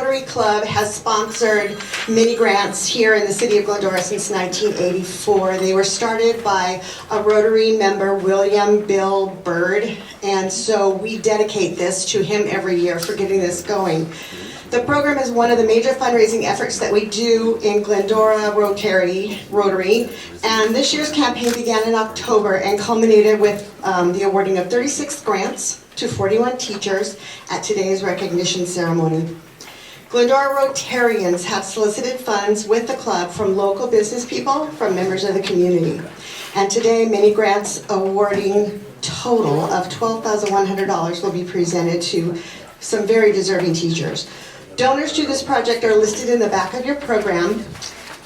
Rotary Club has sponsored many grants here in the city of Glendora since 1984. They were started by a Rotary member, William Bill Bird, and so we dedicate this to him every year for getting this going. The program is one of the major fundraising efforts that we do in Glendora Rotary, and this year's campaign began in October and culminated with the awarding of 36 grants to 41 teachers at today's recognition ceremony. Glendora Rotarians have solicited funds with the club from local business people, from members of the community. And today, many grants awarding total of $12,100 will be presented to some very deserving teachers. Donors to this project are listed in the back of your program,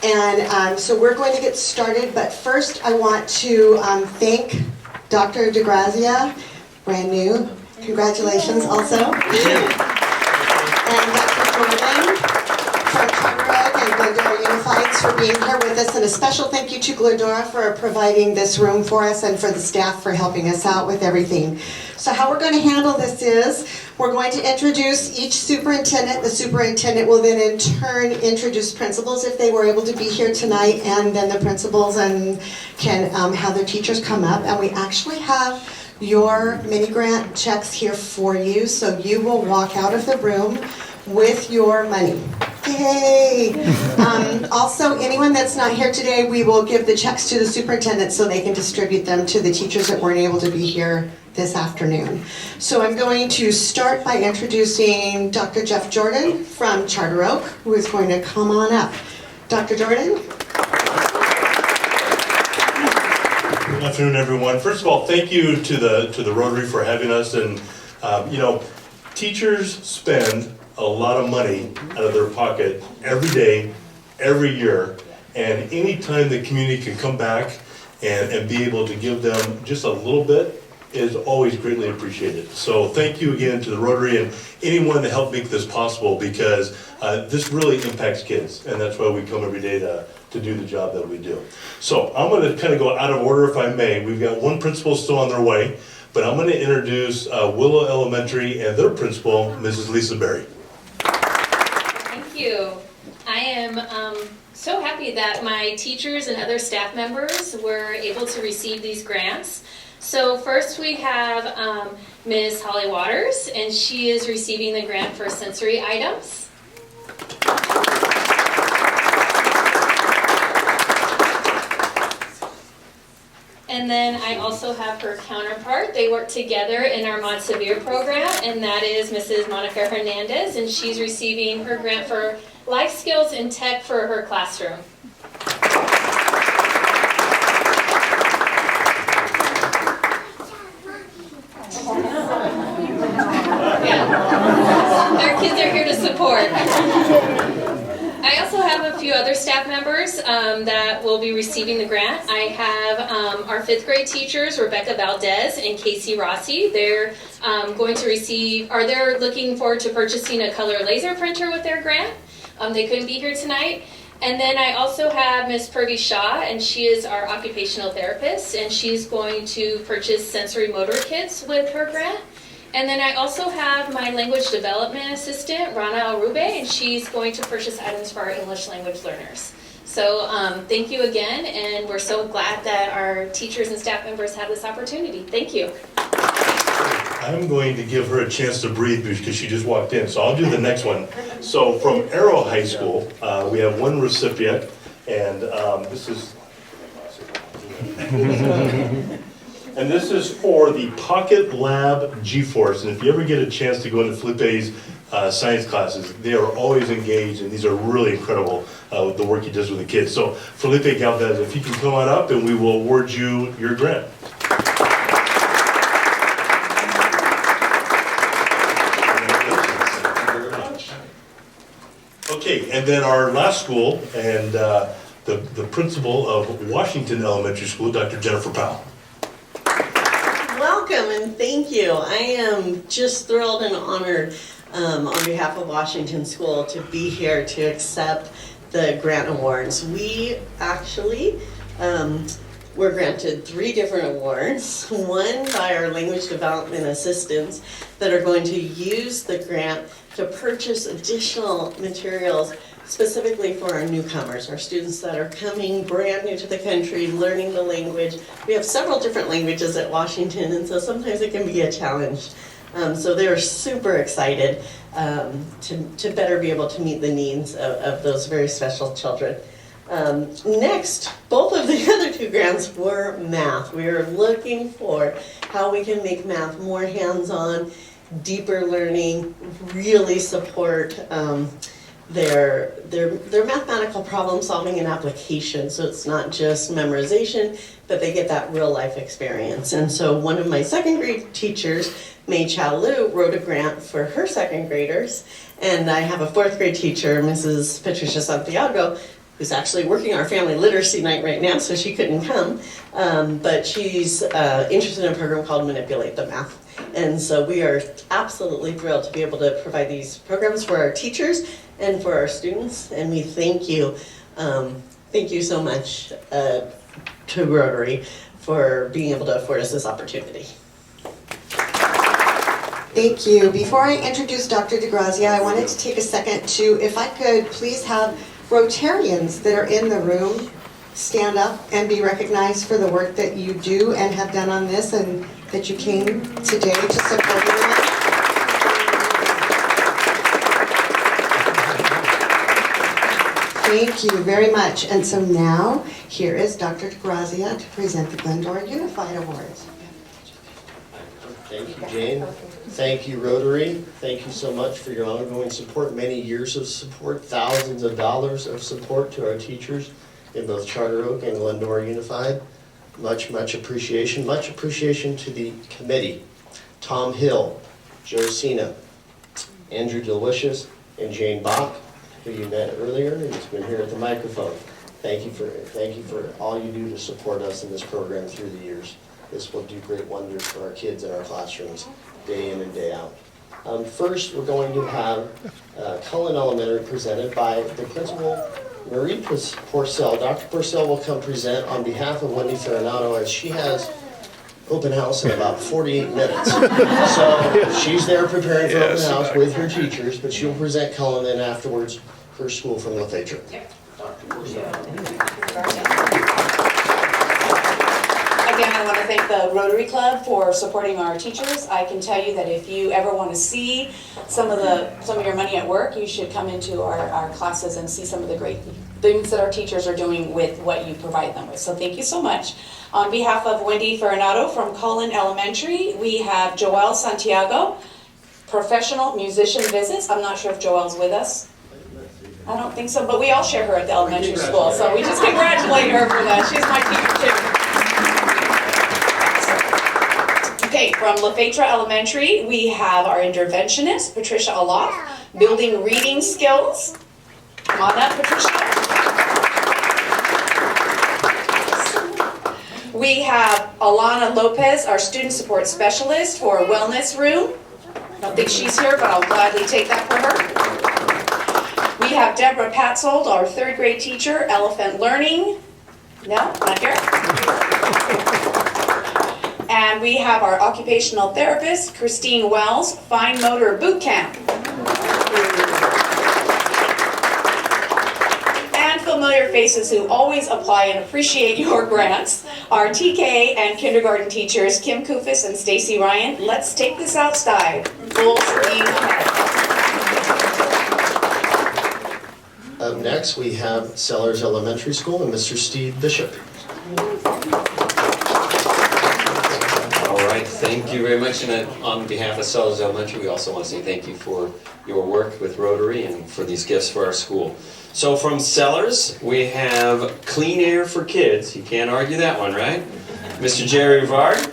and so we're going to get started, but first I want to thank Dr. DiGrazia, brand new, congratulations also, and Dr. Jordan from Charter Oak and Glendora Unifieds for being here with us, and a special thank you to Glendora for providing this room for us and for the staff for helping us out with everything. So how we're going to handle this is, we're going to introduce each superintendent. The superintendent will then in turn introduce principals if they were able to be here tonight, and then the principals and can have their teachers come up. And we actually have your mini grant checks here for you, so you will walk out of the room with your money. Yay! Also, anyone that's not here today, we will give the checks to the superintendent so they can distribute them to the teachers that weren't able to be here this afternoon. So I'm going to start by introducing Dr. Jeff Jordan from Charter Oak, who is going to come on up. Dr. Jordan? Good afternoon, everyone. First of all, thank you to the Rotary for having us. And you know, teachers spend a lot of money out of their pocket every day, every year, and anytime the community can come back and be able to give them just a little bit is always greatly appreciated. So thank you again to the Rotary and anyone that helped make this possible, because this really impacts kids, and that's why we come every day to do the job that we do. So I'm going to kind of go out of order if I may. We've got one principal still on their way, but I'm going to introduce Willow Elementary and their principal, Mrs. Lisa Berry. Thank you. I am so happy that my teachers and other staff members were able to receive these grants. So first we have Ms. Holly Waters, and she is receiving the grant for sensory items. And then I also have her counterpart. They work together in our Mod Severe program, and that is Mrs. Monica Hernandez, and she's receiving her grant for life skills and tech for her classroom. Our kids are here to support. I also have a few other staff members that will be receiving the grant. I have our 5th grade teachers, Rebecca Valdez and Casey Rossi. They're going to receive, or they're looking forward to purchasing a color laser printer with their grant. They couldn't be here tonight. And then I also have Ms. Purvi Shaw, and she is our occupational therapist, and she's going to purchase sensory motor kits with her grant. And then I also have my language development assistant, Rana Alrube, and she's going to purchase items for our English language learners. So thank you again, and we're so glad that our teachers and staff members have this opportunity. Thank you. I'm going to give her a chance to breathe because she just walked in, so I'll do the next one. So from Arrow High School, we have one recipient, and this is... And this is for the Pocket Lab G-Force, and if you ever get a chance to go into Felipe's science classes, they are always engaged, and these are really incredible, the work he does with the kids. So Felipe Galvez, if you can come on up, and we will award you your grant. Okay, and then our last school, and the principal of Washington Elementary School, Dr. Jennifer Powell. Welcome and thank you. I am just thrilled and honored on behalf of Washington School to be here to accept the grant awards. We actually we're granted 3 different awards, one by our language development assistants that are going to use the grant to purchase additional materials specifically for our newcomers, our students that are coming brand new to the country, learning the language. We have several different languages at Washington, and so sometimes it can be a challenge. So they're super excited to better be able to meet the needs of those very special children. Next, both of the other 2 grants were math. We are looking for how we can make math more hands-on, deeper learning, really support their mathematical problem solving and application. So it's not just memorization, but they get that real life experience. And so one of my 2nd grade teachers, May Chalu, wrote a grant for her 2nd graders. And I have a 4th grade teacher, Mrs. Patricia Santiago, who's actually working our family literacy night right now, so she couldn't come. But she's interested in a program called Manipulate the Math. And so we are absolutely thrilled to be able to provide these programs for our teachers and for our students. And we thank you so much to Rotary for being able to afford us this opportunity. Thank you. Before I introduce Dr. DiGrazia, I wanted to take a second to, if I could, please have Rotarians that are in the room stand up and be recognized for the work that you do and have done on this, and that you came today to support everyone. Thank you very much. And so now, here is Dr. DiGrazia to present the Glendora Unified Awards. Thank you, Jane. Thank you, Rotary. Thank you so much for your ongoing support, many years of support, thousands of dollars of support to our teachers in both Charter Oak and Glendora Unified. Much, much appreciation. Much appreciation to the committee. Tom Hill, Joe Cena, Andrew Delicious, and Jane Bach, who you met earlier and has been here at the microphone. Thank you for all you do to support us in this program through the years. This will do great wonders for our kids in our classrooms, day in and day out. First, we're going to have Cullen Elementary presented by the principal, Marie Porcel. Dr. Porcel will come present on behalf of Wendy Farinato, as she has open house in about 48 minutes. So she's there preparing for open house with her teachers, but she'll present Cullen then afterwards her school from Lefebvre. Dr. Porcel. Again, I want to thank the Rotary Club for supporting our teachers. I can tell you that if you ever want to see some of your money at work, you should come into our classes and see some of the great things that our teachers are doing with what you provide them with. So thank you so much. On behalf of Wendy Farinato from Cullen Elementary, we have Joelle Santiago, professional musician visits. I'm not sure if Joelle's with us. I don't think so, but we all share her at the elementary school, so we just congratulate her for that. She's my teacher too. Okay, from Lefebvre Elementary, we have our interventionist, Patricia Aloff, building reading skills. Come on up, Patricia. We have Alana Lopez, our student support specialist for Wellness Room. I don't think she's here, but I'll gladly take that for her. We have Deborah Patzold, our 3rd grade teacher, Elephant Learning. No, not here. And we have our occupational therapist, Christine Wells, Fine Motor Boot Camp. And familiar faces who always apply and appreciate your grants, our TK and kindergarten teachers, Kim Kufis and Stacy Ryan. Let's take this outside. Full steam ahead. Up next, we have Sellers Elementary School and Mr. Steve Bishop. Thank you very much, and on behalf of Sellers Elementary, we also want to say thank you for your work with Rotary and for these gifts for our school. So from Sellers, we have Clean Air for Kids. You can't argue that one, right? Mr. Jerry Rivard.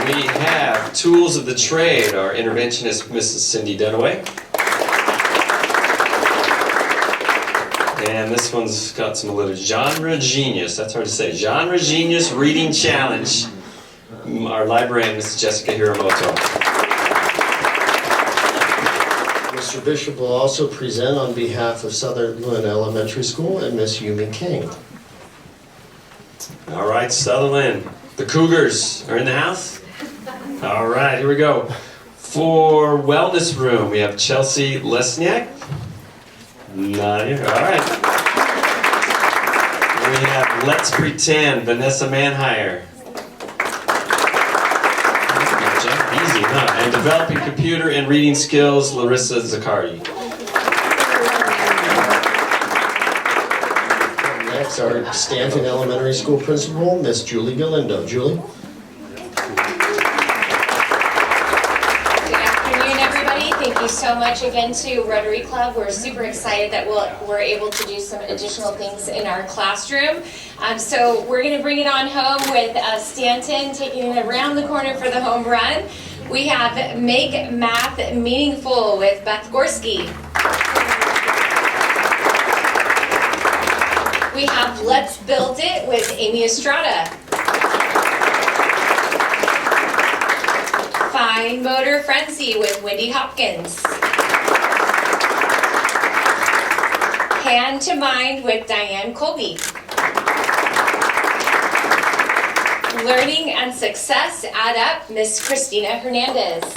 We have Tools of the Trade, our interventionist, Mrs. Cindy Dunaway. And this one's got some little genre genius, that's hard to say. Genre genius reading challenge. Our librarian, Mrs. Jessica Hiramoto. Mr. Mr. Bishop will also present on behalf of Sutherland Elementary School and Miss Yumi King. All right, Sutherland. The Cougars are in the house? All right, here we go. For Wellness Room, we have Chelsea Lesniak. Not here. All right. We have Let's Pretend, Vanessa Manhire. Easy, huh? And Developing Computer and Reading Skills, Larissa Zakari. Next, our Stanton Elementary School Principal, Miss Julie Galindo. Julie? Thank you so much again to Rotary Club. We're super excited that we're able to do some additional things in our classroom. So we're going to bring it on home with Stanton taking it around the corner for the home run. We have Make Math Meaningful with Beth Gorski. We have Let's Build It with Amy Estrada. Fine Motor Frenzy with Wendy Hopkins. Hand to Mind with Diane Colby. Learning and Success Add Up, Miss Christina Hernandez. And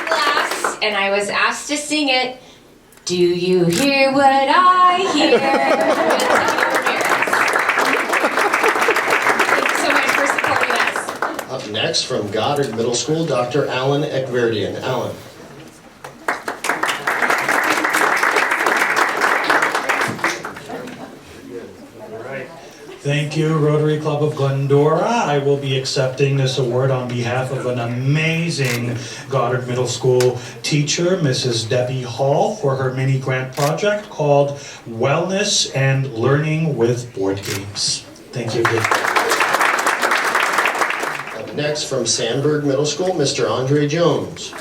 last, and I was asked to sing it, Do You Hear What I Hear? With Dr. Ramirez. Thank you so much for supporting us. Up next, from Goddard Middle School, Dr. Alan Ekverdian. Alan. Thank you, Rotary Club of Glendora. I will be accepting this award on behalf of an amazing Goddard Middle School teacher, Mrs. Debbie Hall, for her mini grant project called Wellness and Learning with Board Games. Thank you. Up next, from Sandburg Middle School, Mr. Andre Jones.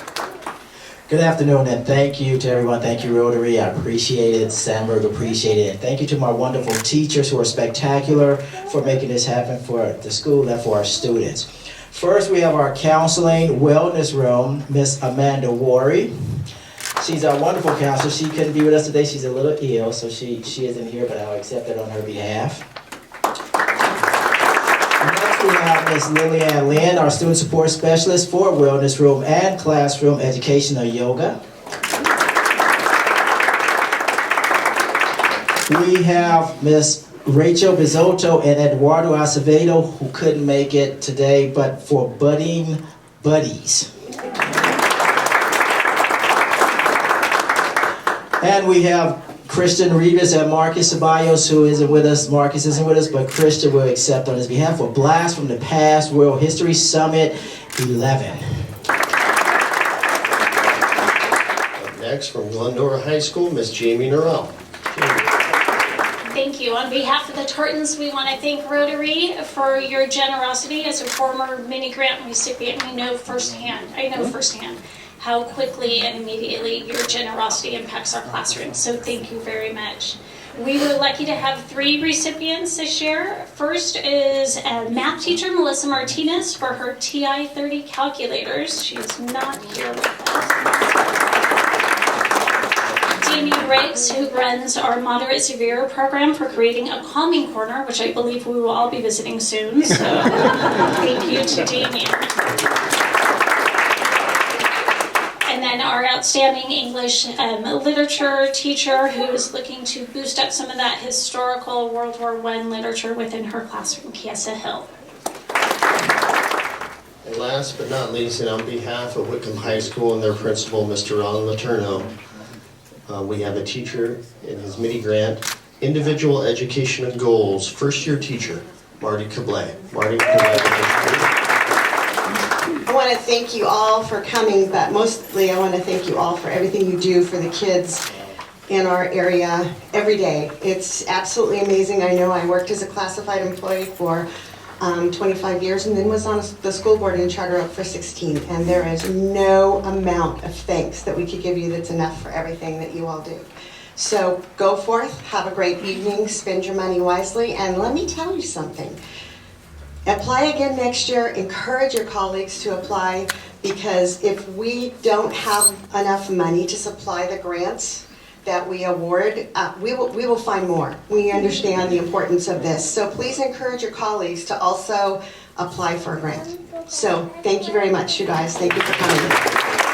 Good afternoon, and thank you to everyone. Thank you, Rotary. I appreciate it. Sandburg appreciate it. And thank you to my wonderful teachers who are spectacular for making this happen for the school and for our students. First, we have our counseling wellness room, Miss Amanda Worry. She's our wonderful counselor. She couldn't be with us today. She's a little ill, so she isn't here, but I'll accept it on her behalf. Next, we have Ms. Lillian Lynn, our student support specialist for Wellness Room and Classroom Educational Yoga. We have Ms. Rachel Bizotto and Eduardo Acevedo, who couldn't make it today, but for Budding Buddies. And we have Christian Rivas and Marcus Ceballos, who isn't with us. Marcus isn't with us, but Christian will accept on his behalf for Blast from the Past World History Summit 11. Up next, from Glendora High School, Miss Jamie Norrell. Thank you. On behalf of the Tartans, we want to thank Rotary for your generosity. As a former mini grant recipient, I know firsthand how quickly and immediately your generosity impacts our classroom. So thank you very much. We were lucky to have 3 recipients this year. First is a math teacher, Melissa Martinez, for her TI-30 calculators. She's not here with us. Damien Riggs, who runs our moderate severe program for creating a calming corner, which I believe we will all be visiting soon. So thank you to Damien. And then our outstanding English literature teacher, who is looking to boost up some of that historical World War I literature within her classroom, Kiesa Hill. And last but not least, and on behalf of Whitcomb High School and their principal, Mr. Ron Letourneau, we have a teacher in his mini grant, Individual Education and Goals, first-year teacher, Marty Cablay. Marty, I want to thank you all for coming, but mostly I want to thank you all for everything you do for the kids in our area every day. It's absolutely amazing. I know I worked as a classified employee for 25 years and then was on the school board in Charter Oak for 16, and there is no amount of thanks that we could give you that's enough for everything that you all do. So go forth, have a great evening, spend your money wisely, and let me tell you something. Apply again next year. Encourage your colleagues to apply, because if we don't have enough money to supply the grants that we award, we will find more. We understand the importance of this. So please encourage your colleagues to also apply for a grant. So thank you very much, you guys. Thank you for coming.